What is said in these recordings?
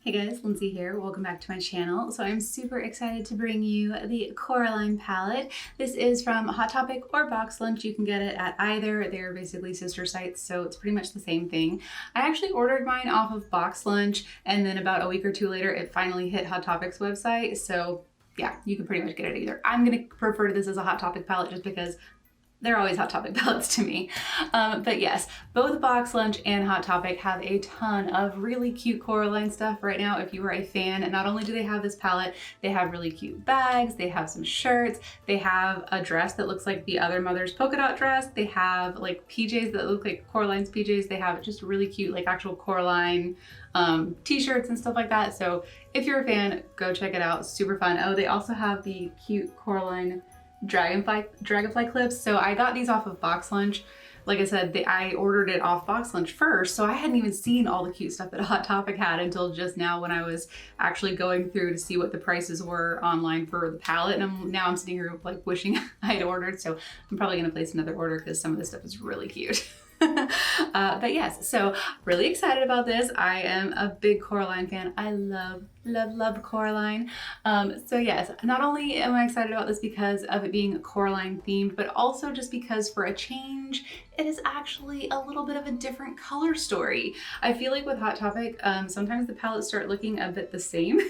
Hey guys, Lindsay here. Welcome back to my channel. So I'm super excited to bring you the Coraline palette. This is from Hot Topic or Box Lunch. You can get it at either. They're basically sister sites, so it's pretty much the same thing. I actually ordered mine off of Box Lunch, and then about a week or two later, it finally hit Hot Topic's website. So yeah, you can pretty much get it either. I'm gonna refer to this as a Hot Topic palette just because they're always Hot Topic palettes to me. But yes, both Box Lunch and Hot Topic have a ton of really cute Coraline stuff right now. If you are a fan, not only do they have this palette, they have really cute bags, they have some shirts, they have a dress that looks like the other mother's polka dot dress, they have like PJs that look like Coraline's PJs, they have just really cute like actual Coraline t-shirts and stuff like that. So if you're a fan, go check it out, super fun. Oh, they also have the cute Coraline dragonfly clips. So I got these off of Box Lunch. Like I said, I ordered it off Box Lunch first, so I hadn't even seen all the cute stuff that Hot Topic had until just now when I was actually going through to see what the prices were online for the palette. And now I'm sitting here like wishing I had ordered, so I'm probably gonna place another order because some of this stuff is really cute. But yes, so really excited about this. I am a big Coraline fan. I love Coraline. So yes, not only am I excited about this because of it being Coraline themed, but also just because for a change, it is actually a little bit of a different color story. I feel like with Hot Topic, sometimes the palettes start looking a bit the same.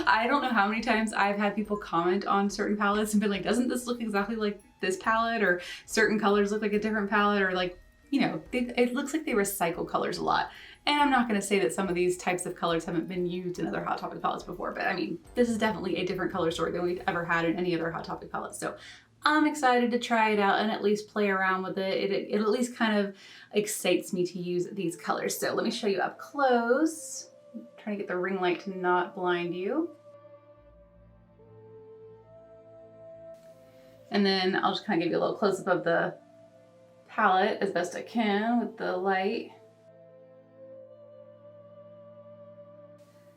I don't know how many times I've had people comment on certain palettes and been like, doesn't this look exactly like this palette? Or certain colors look like a different palette, or like, you know, it looks like they recycle colors a lot. And I'm not gonna say that some of these types of colors haven't been used in other Hot Topic palettes before, but I mean, this is definitely a different color story than we've ever had in any other Hot Topic palettes. So I'm excited to try it out and at least play around with it. It at least kind of excites me to use these colors. So let me show you up close. I'm trying to get the ring light to not blind you. And then I'll just kind of give you a little close up of the palette as best I can with the light.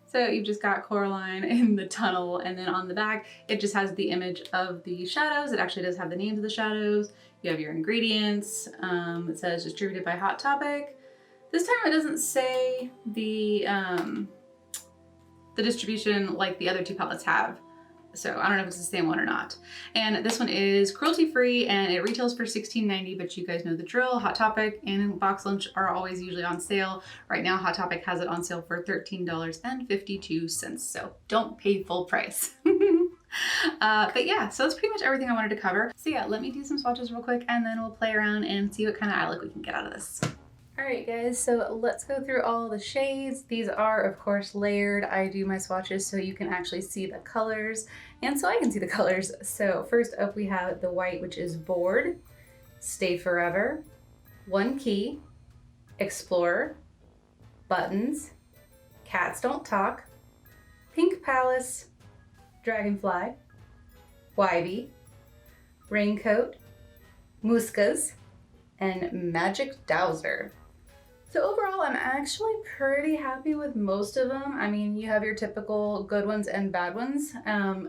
So you've just got Coraline in the tunnel, and then on the back, it just has the image of the shadows. It actually does have the names of the shadows. You have your ingredients. It says distributed by Hot Topic. This time it doesn't say the distribution like the other two palettes have. So I don't know if it's the same one or not. And this one is cruelty-free and it retails for $16.90, but you guys know the drill. Hot Topic and Box Lunch are always usually on sale. Right now, Hot Topic has it on sale for $13.52, so don't pay full price. But yeah, so that's pretty much everything I wanted to cover. So yeah, let me do some swatches real quick and then we'll play around and see what kind of eye look we can get out of this. All right guys, so let's go through all the shades. These are of course layered. I do my swatches so you can actually see the colors and so I can see the colors. So first up we have the white, which is Bored, Stay Forever, One Key, Explorer, Buttons, Cats Don't Talk, Pink Palace, Dragonfly, Wybie, Raincoat, Muskas, and Magic Dowser. So overall, I'm actually pretty happy with most of them. I mean, you have your typical good ones and bad ones.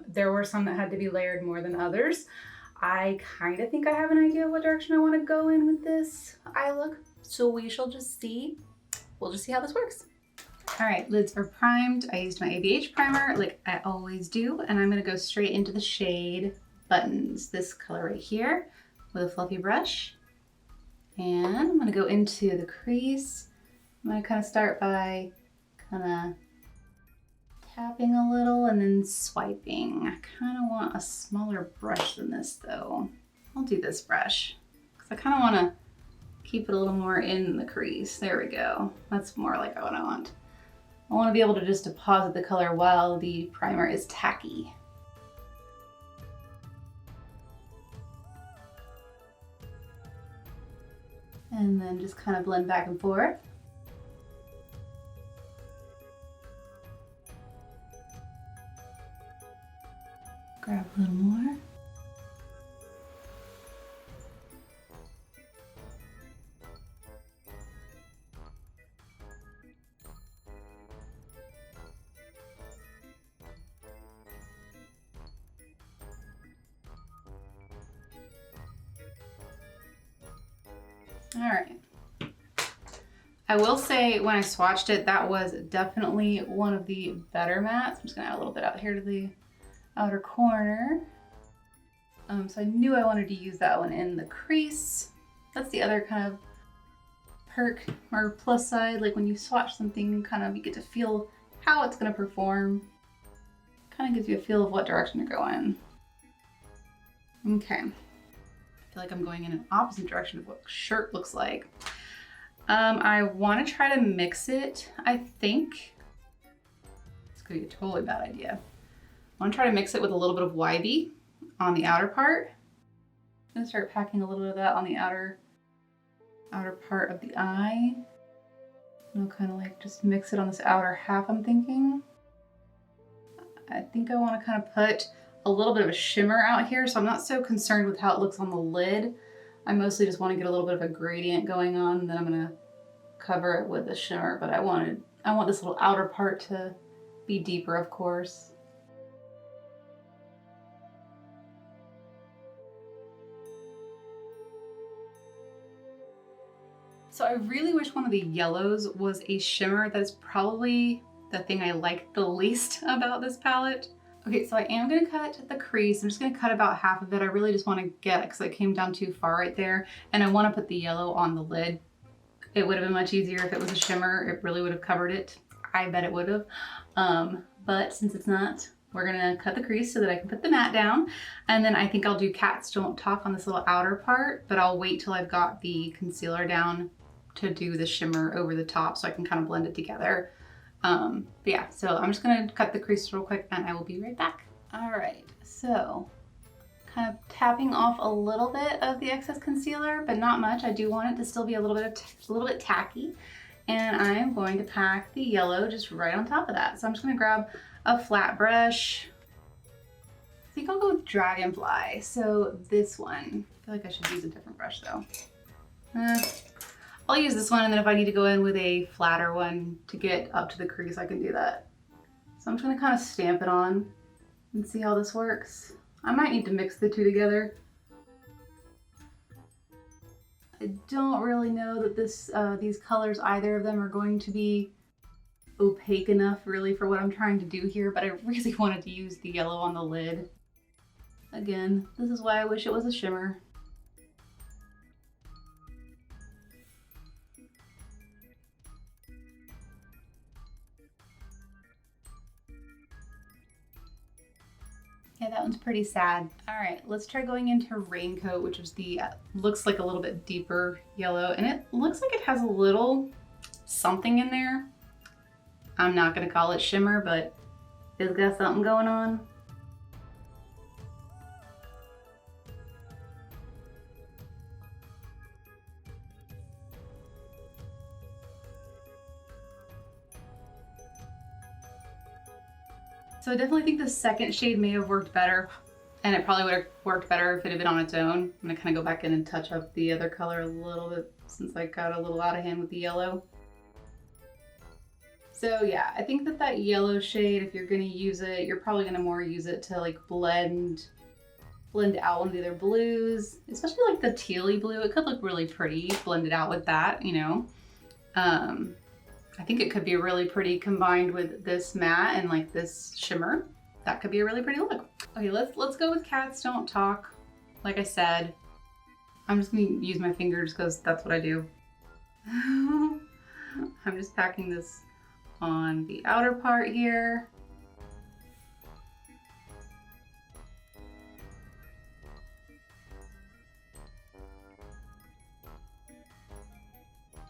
There were some that had to be layered more than others. I kind of think I have an idea of what direction I want to go in with this eye look. So we shall just see. We'll just see how this works. All right, lids are primed. I used my ABH primer like I always do, and I'm gonna go straight into the shade Buttons, this color right here, with a fluffy brush. And I'm gonna go into the crease. I'm gonna kind of start by kind of tapping a little and then swiping. I kind of want a smaller brush than this though. I'll do this brush because I kind of want to keep it a little more in the crease. There we go. That's more like what I want. I want to be able to just deposit the color while the primer is tacky. And then just kind of blend back and forth. Grab a little more. All right. I will say when I swatched it, that was definitely one of the better mattes. I'm just gonna add a little bit out here to the outer corner. So I knew I wanted to use that one in the crease. That's the other kind of perk or plus side, like when you swatch something, kind of you get to feel how it's gonna perform. Kind of gives you a feel of what direction to go in. Okay, I feel like I'm going in an opposite direction of what shirt looks like. I want to try to mix it, I think. It's gonna be a totally bad idea. I want to try to mix it with a little bit of YB on the outer part. I'm gonna start packing a little bit of that on the outer part of the eye. And I'll kind of like just mix it on this outer half, I'm thinking. I think I want to kind of put a little bit of a shimmer out here, so I'm not so concerned with how it looks on the lid. I mostly just want to get a little bit of a gradient going on, and then I'm gonna cover it with a shimmer, but I want this little outer part to be deeper, of course. So I really wish one of the yellows was a shimmer. That's probably the thing I like the least about this palette. Okay, so I am gonna cut the crease. I'm just gonna cut about half of it. I really just wanna get it because it came down too far right there. And I wanna put the yellow on the lid. It would have been much easier if it was a shimmer. It really would have covered it. I bet it would have. But since it's not, we're gonna cut the crease so that I can put the matte down. And then I think I'll do Cats Don't Talk on this little outer part, but I'll wait till I've got the concealer down to do the shimmer over the top so I can kind of blend it together. But yeah, so I'm just gonna cut the crease real quick and I will be right back. All right, so kind of tapping off a little bit of the excess concealer, but not much. I do want it to still be a little bit tacky. And I'm going to pack the yellow just right on top of that. So I'm just gonna grab a flat brush. I think I'll go with Dragonfly. So this one, I feel like I should use a different brush though. I'll use this one, and then if I need to go in with a flatter one to get up to the crease, I can do that. So I'm just gonna kind of stamp it on and see how this works. I might need to mix the two together. I don't really know that these colors, either of them, are going to be opaque enough really for what I'm trying to do here, but I really wanted to use the yellow on the lid. Again, this is why I wish it was a shimmer. Yeah, that one's pretty sad. All right, let's try going into Raincoat, which is the, looks like a little bit deeper yellow, and it looks like it has a little something in there. I'm not gonna call it shimmer, but it's got something going on. So I definitely think the second shade may have worked better, and it probably would have worked better if it had been on its own. I'm gonna kind of go back in and touch up the other color a little bit since I got a little out of hand with the yellow. So yeah, I think that yellow shade, if you're gonna use it, you're probably gonna more use it to like blend out one of the other blues, especially like the tealy blue. It could look really pretty blended out with that, you know. I think it could be really pretty combined with this matte and like this shimmer. That could be a really pretty look. Okay, let's go with Cats Don't Talk. Like I said, I'm just gonna use my fingers because that's what I do. I'm just packing this on the outer part here.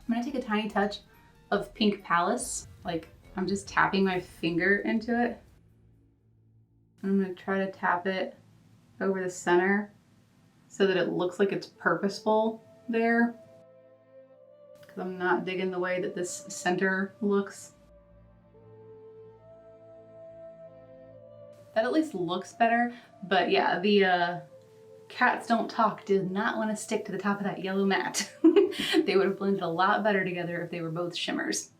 I'm gonna take a tiny touch of Pink Palace. Like, I'm just tapping my finger into it. I'm gonna try to tap it over the center so that it looks like it's purposeful there, because I'm not digging the way that this center looks. That at least looks better, but yeah, the Cats Don't Talk did not want to stick to the top of that yellow matte. They would have blended a lot better together if they were both shimmers.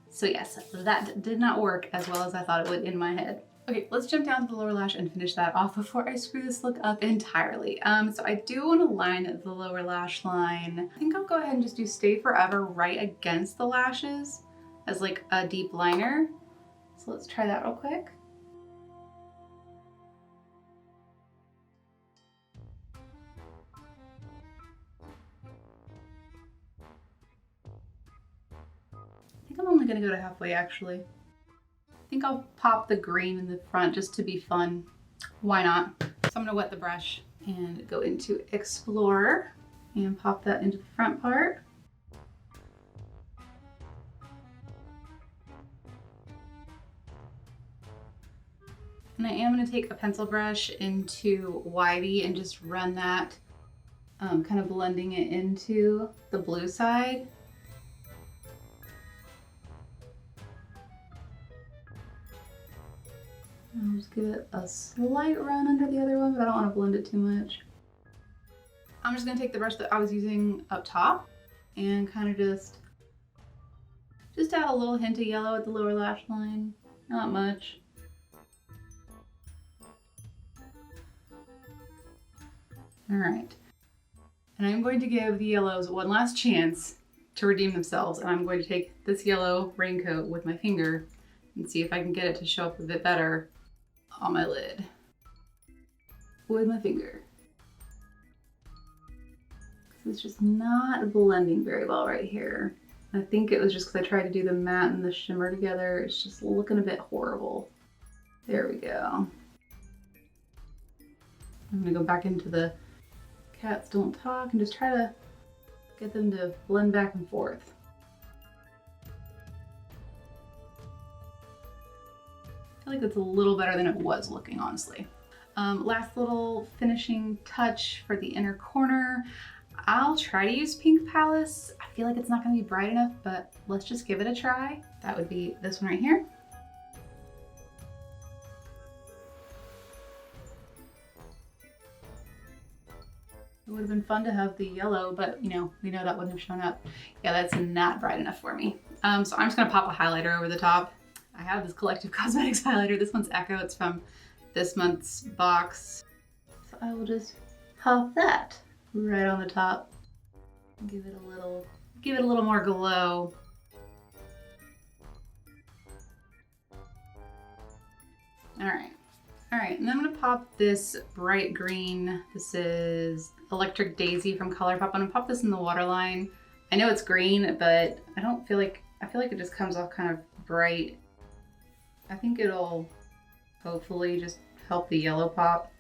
So yes, that did not work as well as I thought it would in my head. Okay, let's jump down to the lower lash and finish that off before I screw this look up entirely. So I do want to line the lower lash line. I think I'll go ahead and just do Stay Forever right against the lashes as like a deep liner. So let's try that real quick. I think I'm only gonna go to halfway actually. I think I'll pop the green in the front just to be fun. Why not? So I'm gonna wet the brush and go into Explore and pop that into the front part. And I am gonna take a pencil brush into Whitey and just run that, kind of blending it into the blue side. I'll just give it a slight run under the other one, but I don't want to blend it too much. I'm just going to take the brush that I was using up top and kind of just add a little hint of yellow at the lower lash line. Not much. All right. And I'm going to give the yellows one last chance to redeem themselves. And I'm going to take this yellow raincoat with my finger and see if I can get it to show up a bit better on my lid with my finger. It's just not blending very well right here. I think it was just because I tried to do the matte and the shimmer together. It's just looking a bit horrible. There we go. I'm gonna go back into the Cats Don't Talk and just try to get them to blend back and forth. I feel like it's a little better than it was looking, honestly. Last little finishing touch for the inner corner. I'll try to use Pink Palace. I feel like it's not gonna be bright enough, but let's just give it a try. That would be this one right here. It would have been fun to have the yellow, but you know, we know that wouldn't have shown up. Yeah, that's not bright enough for me. So I'm just gonna pop a highlighter over the top. I have this Collective Cosmetics highlighter. This one's Echo. It's from this month's box. So I will just pop that right on the top. Give it a little more glow. All right, and then I'm gonna pop this bright green. This is Electric Daisy from ColourPop. I'm gonna pop this in the waterline. I know it's green, but I feel like it just comes off kind of bright. I think it'll hopefully just help the yellow pop.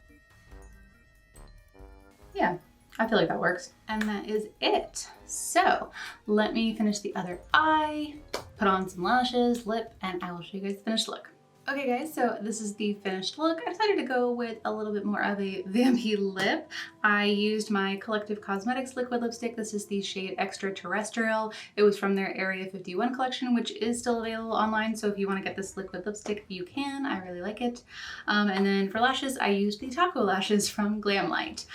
Yeah, I feel like that works. And that is it. So let me finish the other eye, put on some lashes, lip, and I will show you guys the finished look. Okay guys, so this is the finished look. I decided to go with a little bit more of a vampy lip. I used my Collective Cosmetics liquid lipstick. This is the shade Extraterrestrial. It was from their Area 51 collection, which is still available online. So if you want to get this liquid lipstick, you can. I really like it. And then for lashes, I used the Taco lashes from Glamlight,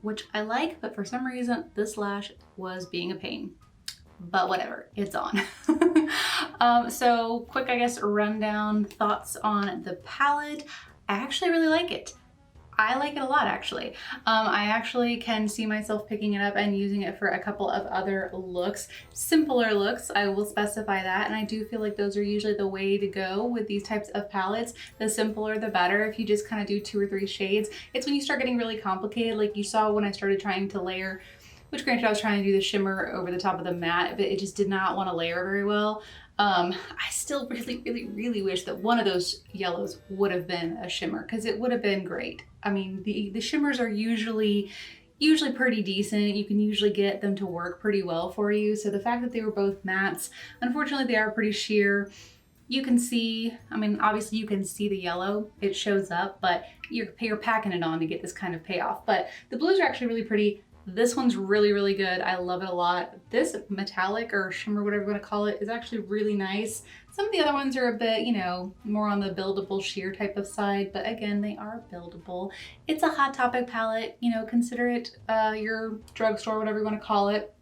which I like, but for some reason, this lash was being a pain. But whatever, it's on. So quick, I guess, rundown thoughts on the palette. I actually really like it. I like it a lot, actually. I actually can see myself picking it up and using it for a couple of other looks, simpler looks, I will specify that. And I do feel like those are usually the way to go with these types of palettes. The simpler, the better. If you just kind of do 2 or 3 shades, it's when you start getting really complicated, like you saw when I started trying to layer, which granted I was trying to do the shimmer over the top of the matte, but it just did not want to layer very well. I still really wish that one of those yellows would have been a shimmer, because it would have been great. I mean, the shimmers are usually pretty decent. You can usually get them to work pretty well for you. So the fact that they were both mattes, unfortunately they are pretty sheer. You can see, I mean, obviously you can see the yellow, it shows up, but you're packing it on to get this kind of payoff. But the blues are actually really pretty. This one's really good. I love it a lot. This metallic or shimmer, whatever you want to call it, is actually really nice. Some of the other ones are a bit, you know, more on the buildable sheer type of side, but again, they are buildable. It's a Hot Topic palette, you know, consider it your drugstore, whatever you want to call it.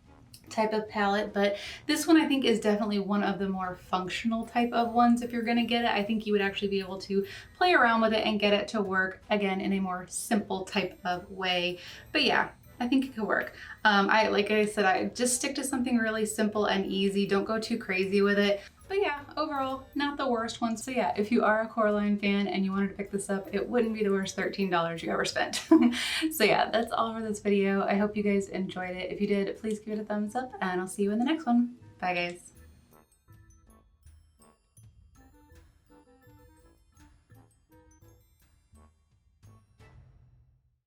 type of palette, but this one I think is definitely one of the more functional type of ones. If you're gonna get it, I think you would actually be able to play around with it and get it to work again in a more simple type of way. But yeah, I think it could work. Like I said, I just stick to something really simple and easy. Don't go too crazy with it. But yeah, overall, not the worst one. So yeah, if you are a Coraline fan and you wanted to pick this up, it wouldn't be the worst $13 you ever spent. So yeah, that's all for this video. I hope you guys enjoyed it. If you did, please give it a thumbs up and I'll see you in the next one. Bye guys.